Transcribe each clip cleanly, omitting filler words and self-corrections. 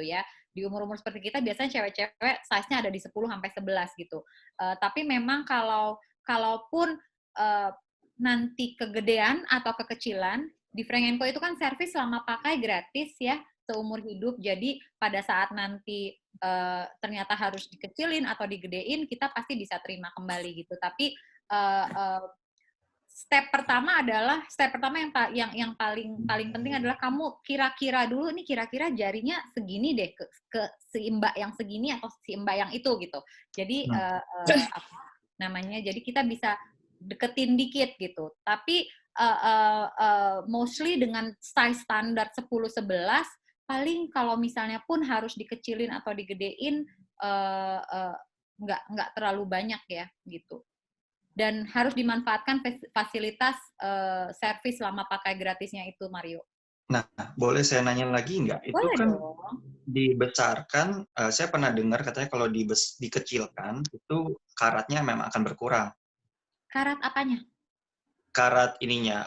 ya. Di umur-umur seperti kita biasanya cewek-cewek size-nya ada di 10 sampai 11 gitu. Tapi memang kalaupun nanti kegedean atau kekecilan, di Frank Co itu kan servis selama pakai gratis ya, seumur hidup. Jadi pada saat nanti ternyata harus dikecilin atau digedein, kita pasti bisa terima kembali gitu. Tapi step pertama yang paling penting adalah kamu kira-kira dulu nih, kira-kira jarinya segini deh ke si mbak yang segini atau si mbak yang itu gitu. Jadi apa namanya? Jadi kita bisa deketin dikit gitu. Tapi mostly dengan size standar 10-11 paling kalau misalnya pun harus dikecilin atau digedein nggak terlalu banyak ya gitu. Dan harus dimanfaatkan fasilitas servis selama pakai gratisnya itu, Mario. Nah, boleh saya nanya lagi nggak? Itu Boleh kan dong. dibesarkan, saya pernah dengar katanya kalau dikecilkan, itu karatnya memang akan berkurang. Karat apanya? Karat ininya,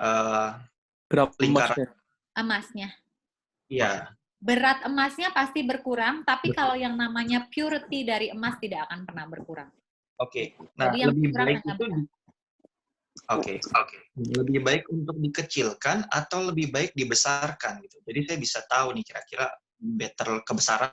Berapa lingkaran. emasnya? Emasnya. Iya. Berat emasnya pasti berkurang, tapi kalau yang namanya purity dari emas tidak akan pernah berkurang. Oke. Nah, Jadi yang lebih kurang baik hanya itu berat. Oke. Lebih baik untuk dikecilkan atau lebih baik dibesarkan gitu. Jadi saya bisa tahu nih kira-kira better kebesaran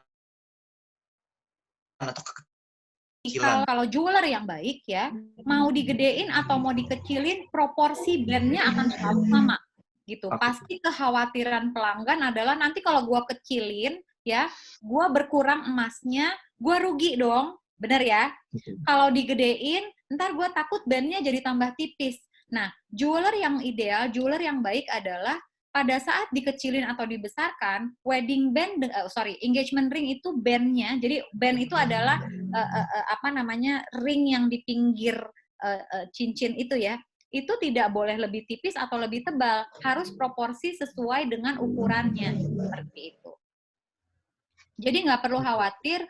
atau kekecilan. Kalau jeweler yang baik ya, mau digedein atau mau dikecilin, proporsi bandnya akan selalu sama gitu. Oke. Pasti kekhawatiran pelanggan adalah nanti kalau gua kecilin ya, gua berkurang emasnya, gua rugi dong, bener ya? Kalau digedein, ntar gua takut bandnya jadi tambah tipis. Nah, jeweler yang ideal, jeweler yang baik adalah pada saat dikecilin atau dibesarkan, engagement ring itu bandnya. Jadi band itu adalah ring yang di pinggir cincin itu ya. Itu tidak boleh lebih tipis atau lebih tebal, harus proporsi sesuai dengan ukurannya seperti itu. Jadi nggak perlu khawatir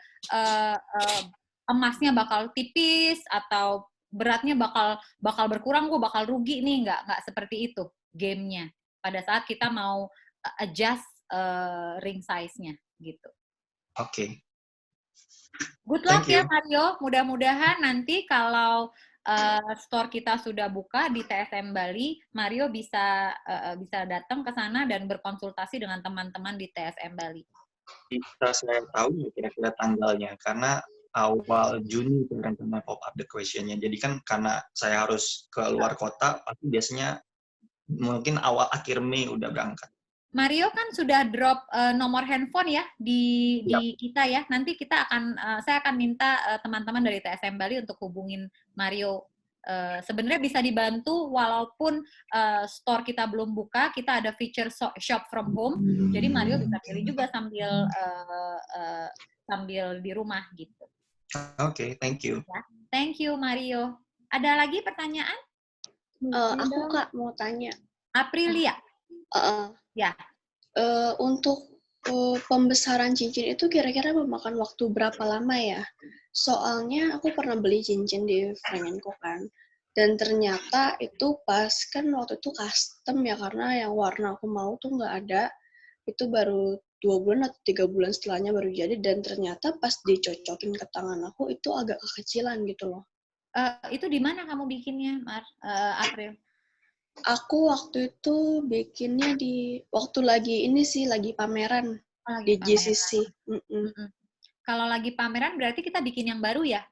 emasnya bakal tipis atau beratnya bakal berkurang, gue bakal rugi nih, nggak seperti itu gamenya pada saat kita mau adjust ring size-nya gitu. Oke. Good luck ya Mario, mudah-mudahan nanti kalau store kita sudah buka di TSM Bali, Mario bisa datang ke sana dan berkonsultasi dengan teman-teman di TSM Bali. Bisa saya tahu kira-kira tanggalnya, karena awal Juni itu rencana pop up the question-nya. Jadi kan karena saya harus ke luar kota, pasti biasanya mungkin awal akhir Mei udah berangkat. Mario kan sudah drop nomor handphone ya di kita ya. Nanti saya akan minta teman-teman dari TSM Bali untuk hubungin Mario. Sebenarnya bisa dibantu walaupun store kita belum buka, kita ada feature shop from home. Jadi Mario bisa pilih juga sambil di rumah gitu. Oke, thank you. Ya. Thank you Mario. Ada lagi pertanyaan? Aku Kak mau tanya. Aprilia. Ya. Untuk pembesaran cincin itu kira-kira memakan waktu berapa lama ya? Soalnya aku pernah beli cincin di Frank Co kan, dan ternyata itu pas kan waktu itu custom ya, karena yang warna aku mau tuh nggak ada. Itu baru 2 bulan atau 3 bulan setelahnya baru jadi, dan ternyata pas dicocokin ke tangan aku itu agak kekecilan gitu loh. Itu di mana kamu bikinnya, April? Aku waktu itu bikinnya waktu lagi pameran di pameran. GCC. Kalau lagi pameran berarti kita bikin yang baru ya?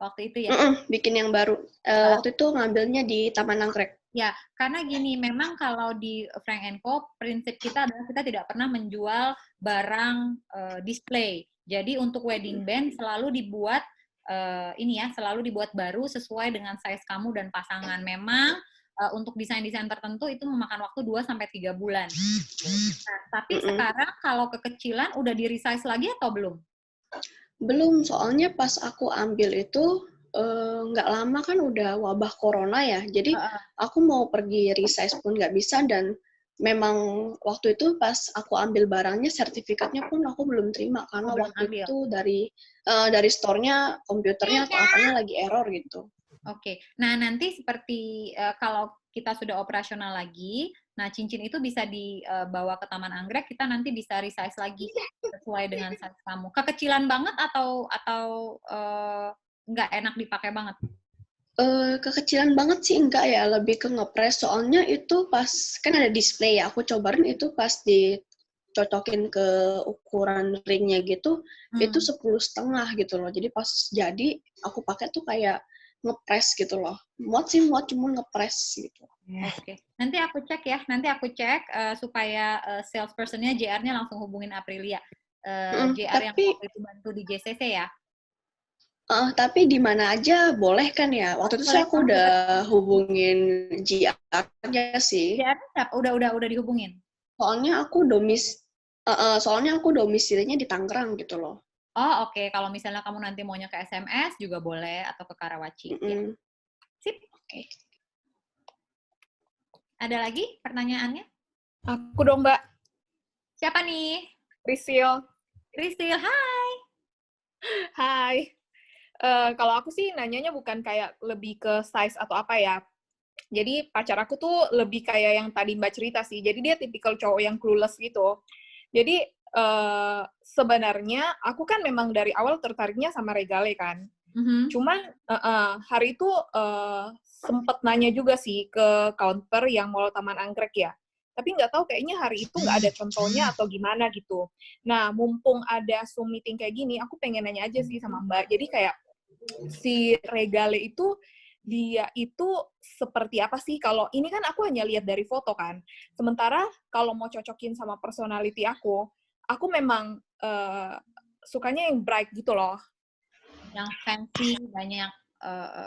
Waktu itu ya? Bikin yang baru. Waktu itu ngambilnya di Taman Anggrek. Ya, karena gini, memang kalau di Frank Co, prinsip kita adalah kita tidak pernah menjual barang display. Jadi untuk wedding band selalu dibuat selalu dibuat baru sesuai dengan size kamu dan pasangan. Memang untuk desain-desain tertentu itu memakan waktu 2-3 bulan. Nah, tapi sekarang kalau kekecilan udah di-resize lagi atau belum? Belum, soalnya pas aku ambil itu nggak lama kan udah wabah corona ya. Jadi aku mau pergi resize pun nggak bisa, dan memang waktu itu pas aku ambil barangnya, sertifikatnya pun aku belum terima karena waktu itu dari store-nya komputernya atau apanya lagi error gitu. Oke. Nah, nanti seperti kalau kita sudah operasional lagi, Nah, cincin itu bisa dibawa ke Taman Anggrek, kita nanti bisa resize lagi sesuai dengan size kamu. Kekecilan banget atau nggak enak dipakai banget? Kekecilan banget sih enggak ya, lebih ke ngepres. Soalnya itu pas kan ada display ya, aku cobain itu pas dicocokin ke ukuran ringnya gitu, itu 10,5 gitu loh. Jadi pas jadi aku pakai tuh kayak ngepres gitu loh. Muat sih muat, cuma ngepres gitu. Oke. Nanti aku cek ya. Nanti aku cek supaya salespersonnya JR-nya langsung hubungin Aprilia. JR yang Tapi waktu itu bantu di JCC ya. tapi di mana aja boleh kan ya? Waktu itu sih Boleh, aku kamu udah dapat hubungin GR aja sih. JR-nya siapa? Udah dihubungin. Soalnya aku domisilinya di Tangerang gitu loh. Oh, oke. Kalau misalnya kamu nanti maunya ke SMS juga boleh atau ke Karawaci. Ya. Sip. Oke. Ada lagi pertanyaannya? Aku dong, Mbak. Siapa nih? Prisil. Priscil, hai. Hai. Kalau aku sih nanyanya bukan kayak lebih ke size atau apa ya. Jadi pacar aku tuh lebih kayak yang tadi Mbak cerita sih. Jadi dia tipikal cowok yang clueless gitu. Jadi sebenarnya aku kan memang dari awal tertariknya sama Regale kan. Cuman hari itu sempet nanya juga sih ke counter yang Mall Taman Anggrek ya. Tapi nggak tahu kayaknya hari itu nggak ada contohnya atau gimana gitu. Nah, mumpung ada Zoom meeting kayak gini, aku pengen nanya aja sih sama Mbak. Jadi kayak si Regale itu, dia itu seperti apa sih? Kalau ini kan aku hanya lihat dari foto kan. Sementara kalau mau cocokin sama personality aku memang sukanya yang bright gitu loh. Yang fancy,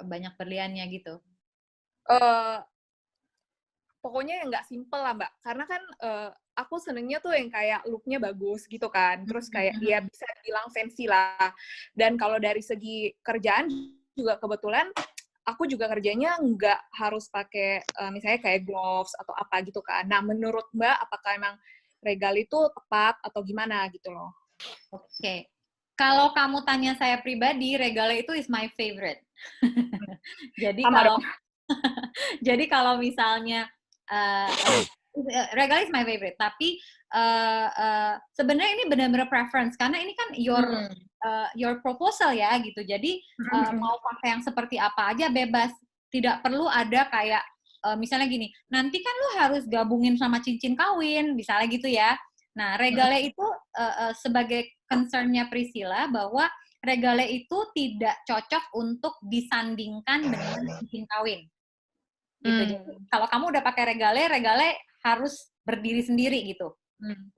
banyak berliannya gitu. Pokoknya yang nggak simple lah, Mbak. Karena kan aku senengnya tuh yang kayak look-nya bagus gitu kan. Terus kayak ya bisa bilang fancy lah. Dan kalau dari segi kerjaan juga kebetulan aku juga kerjanya nggak harus pakai misalnya kayak gloves atau apa gitu kan. Nah, menurut Mbak, apakah emang Regale itu tepat atau gimana gitu loh? Oke. Kalau kamu tanya saya pribadi, Regale itu is my favorite. Jadi kalau misalnya Regale is my favorite, tapi sebenarnya ini benar-benar preference karena ini kan your proposal ya gitu. Jadi mau pakai yang seperti apa aja bebas, tidak perlu ada kayak misalnya gini, nanti kan lu harus gabungin sama cincin kawin, misalnya gitu ya. Nah, Regale itu sebagai concern-nya Priscilla bahwa Regale itu tidak cocok untuk disandingkan dengan cincin kawin. Gitu. Jadi, kalau kamu udah pakai Regale harus berdiri sendiri gitu.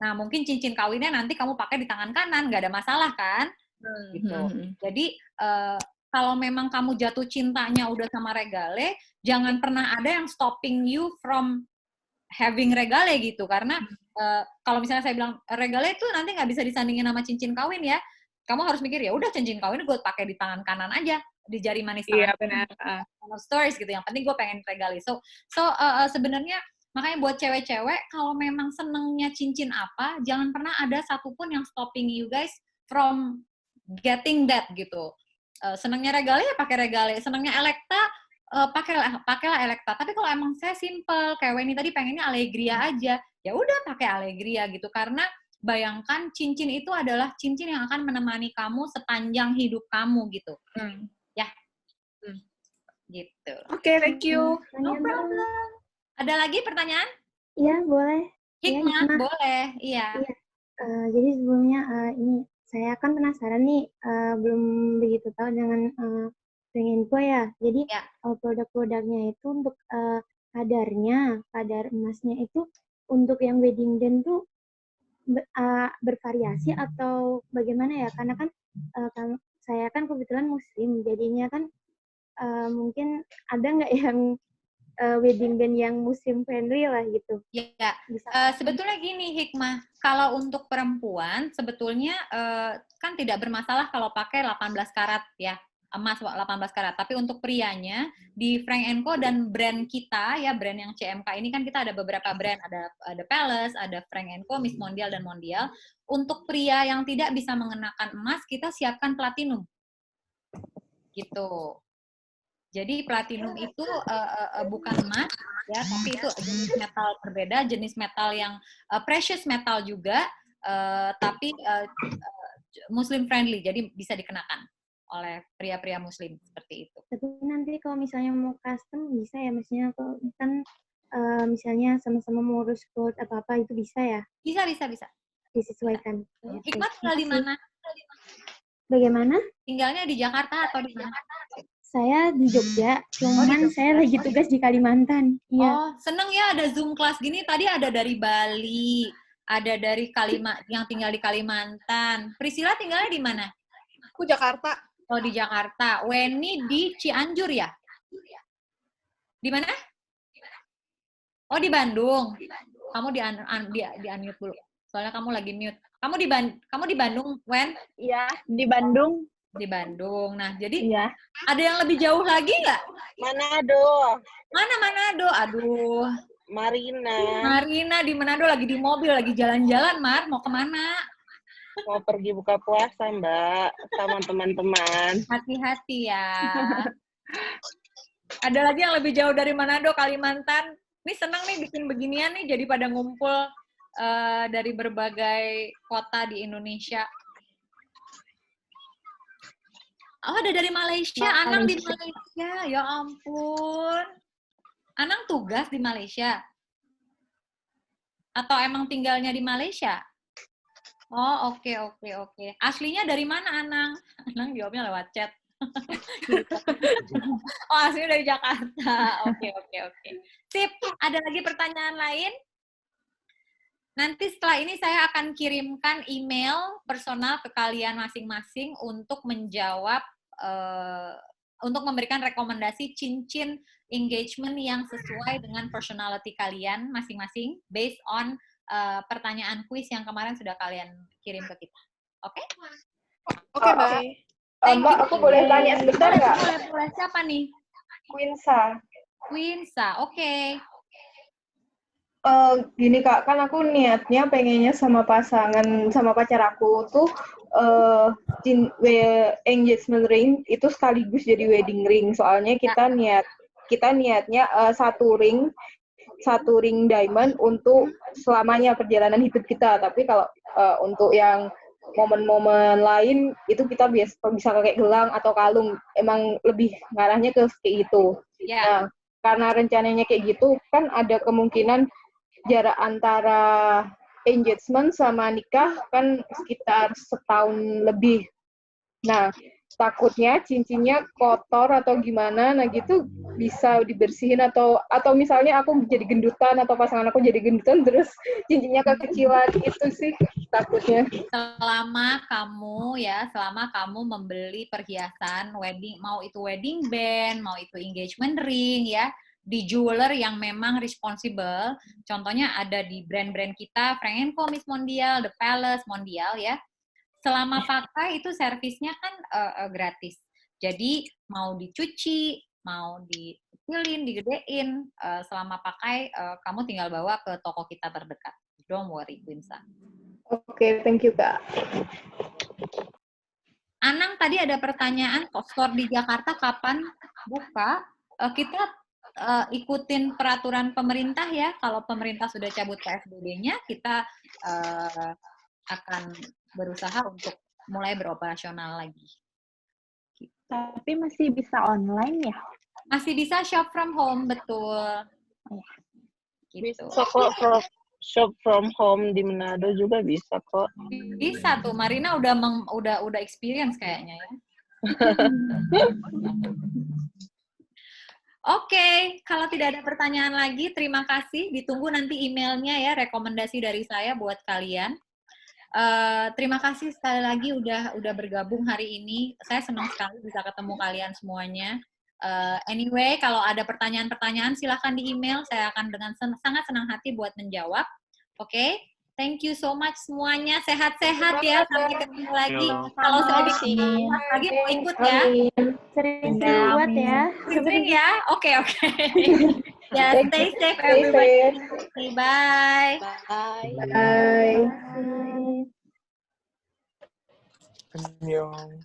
Nah, mungkin cincin kawinnya nanti kamu pakai di tangan kanan, nggak ada masalah kan? Gitu. Jadi, kalau memang kamu jatuh cintanya udah sama Regale, jangan pernah ada yang stopping you from having Regale gitu. Karena kalau misalnya saya bilang Regale itu nanti nggak bisa disandingin sama cincin kawin ya, kamu harus mikir ya udah cincin kawin gue pakai di tangan kanan aja, di jari manis tangan. Iya benar. Stories gitu. Yang penting gue pengen Regale. So sebenarnya makanya buat cewek-cewek kalau memang senengnya cincin apa, jangan pernah ada satupun yang stopping you guys from getting that gitu. Senengnya Regale ya pakai Regale, senengnya Elekta pakailah Elekta. Tapi kalau emang saya simple, kayak Weni tadi pengennya Allegria aja, ya udah pakai Allegria gitu. Karena bayangkan cincin itu adalah cincin yang akan menemani kamu sepanjang hidup kamu gitu. Ya. Gitu. Oke, thank you. No problem. Ada lagi pertanyaan? Iya, boleh. Hikmah, boleh. Iya. Jadi sebelumnya ini saya kan penasaran nih, belum begitu tahu dengan Info ya. Jadi produk-produknya itu untuk kadar emasnya itu untuk yang wedding band tuh bervariasi atau bagaimana ya? Karena kan saya kan kebetulan muslim, jadinya kan mungkin ada nggak yang wedding band yang muslim friendly lah gitu? Ya, sebetulnya gini Hikmah, kalau untuk perempuan sebetulnya kan tidak bermasalah kalau pakai 18 karat ya, emas 18 karat. Tapi untuk prianya di Frank & Co dan brand kita ya, brand yang CMK ini kan kita ada beberapa brand, ada Palace, ada Frank & Co, Miss Mondial dan Mondial. Untuk pria yang tidak bisa mengenakan emas, kita siapkan platinum. Gitu. Jadi platinum itu bukan emas, ya, tapi itu jenis metal berbeda, jenis metal yang precious metal juga, tapi Muslim friendly, jadi bisa dikenakan oleh pria-pria Muslim seperti itu. Tapi nanti kalau misalnya mau custom bisa ya, maksudnya kalau kan misalnya sama-sama mau urus code atau apa itu bisa ya? Bisa. Disesuaikan. Hikmat tinggal di mana? Bagaimana? Tinggalnya di Jakarta atau di mana? Saya di Jogja, cuman saya lagi tugas di Kalimantan. Iya. Oh, seneng ya ada Zoom kelas gini. Tadi ada dari Bali, ada dari yang tinggal di Kalimantan. Priscilla tinggalnya di mana? Aku Jakarta. Oh, di Jakarta. Weni di Cianjur ya? Di mana? Oh, di Bandung. Kamu di unmute dulu. Soalnya kamu lagi mute. Kamu di Bandung, Wen? Iya, di Bandung. Di Bandung. Nah, jadi Iya. ada yang lebih jauh lagi nggak? Manado. Mana Manado? Aduh. Marina. Di Manado lagi di mobil, lagi jalan-jalan, Mar. Mau kemana? Mau pergi buka puasa, Mbak, sama teman-teman. Hati-hati ya. Ada lagi yang lebih jauh dari Manado, Kalimantan. Ini senang nih bikin beginian nih, jadi pada ngumpul dari berbagai kota di Indonesia. Oh, ada dari Malaysia. Anang di Malaysia. Ya ampun. Anang tugas di Malaysia? Atau emang tinggalnya di Malaysia? Oh, oke. Aslinya dari mana, Anang? Anang jawabnya lewat chat. Oh, aslinya dari Jakarta. Oke. Sip. Ada lagi pertanyaan lain? Nanti setelah ini saya akan kirimkan email personal ke kalian masing-masing untuk menjawab, untuk memberikan rekomendasi cincin engagement yang sesuai dengan personality kalian masing-masing based on pertanyaan kuis yang kemarin sudah kalian kirim ke kita. Oke? Oke, Mbak. Mbak, aku boleh tanya sebentar nggak? Boleh. Siapa nih? Quinsa, oke. Gini Kak, kan aku niatnya pengennya sama pacar aku tuh engagement ring itu sekaligus jadi wedding ring. Soalnya kita niatnya satu ring diamond untuk selamanya perjalanan hidup kita. Tapi kalau untuk yang momen-momen lain itu kita bisa pakai gelang atau kalung. Emang lebih ngarahnya ke kayak gitu. Yeah. Nah, karena rencananya kayak gitu kan ada kemungkinan jarak antara engagement sama nikah kan sekitar setahun lebih. Nah, takutnya cincinnya kotor atau gimana, nah gitu bisa dibersihin atau misalnya aku jadi gendutan atau pasangan aku jadi gendutan terus cincinnya kekecilan, itu sih takutnya. Selama kamu membeli perhiasan wedding, mau itu wedding band, mau itu engagement ring ya, di jeweler yang memang responsible, contohnya ada di brand-brand kita, Frank & Co, Miss Mondial, The Palace, Mondial ya, selama pakai itu servisnya kan gratis. Jadi mau dicuci, mau dikecilin, digedein, selama pakai kamu tinggal bawa ke toko kita terdekat. Don't worry, Quinsa. Oke, thank you Kak. Anang tadi ada pertanyaan, store di Jakarta kapan buka? Kita ikutin peraturan pemerintah ya. Kalau pemerintah sudah cabut PSBB-nya, kita akan berusaha untuk mulai beroperasional lagi. Tapi masih bisa online ya? Masih bisa shop from home, betul. Gitu. Shop from home di Manado juga bisa kok. Bisa tuh, Marina udah experience kayaknya ya. Oke, kalau tidak ada pertanyaan lagi, terima kasih. Ditunggu nanti emailnya ya, rekomendasi dari saya buat kalian. Terima kasih sekali lagi udah bergabung hari ini. Saya senang sekali bisa ketemu kalian semuanya. Anyway, kalau ada pertanyaan-pertanyaan silahkan di email. Saya akan dengan sangat senang hati buat menjawab. Oke? Thank you so much semuanya. Sehat-sehat ya. Sampai ketemu lagi. Kalau saya bikin lagi mau ikut ya. Sering-sering buat ya. Sering ya. Oke. Ya, stay safe everybody. Bye. Bye. Bye. Annyeong.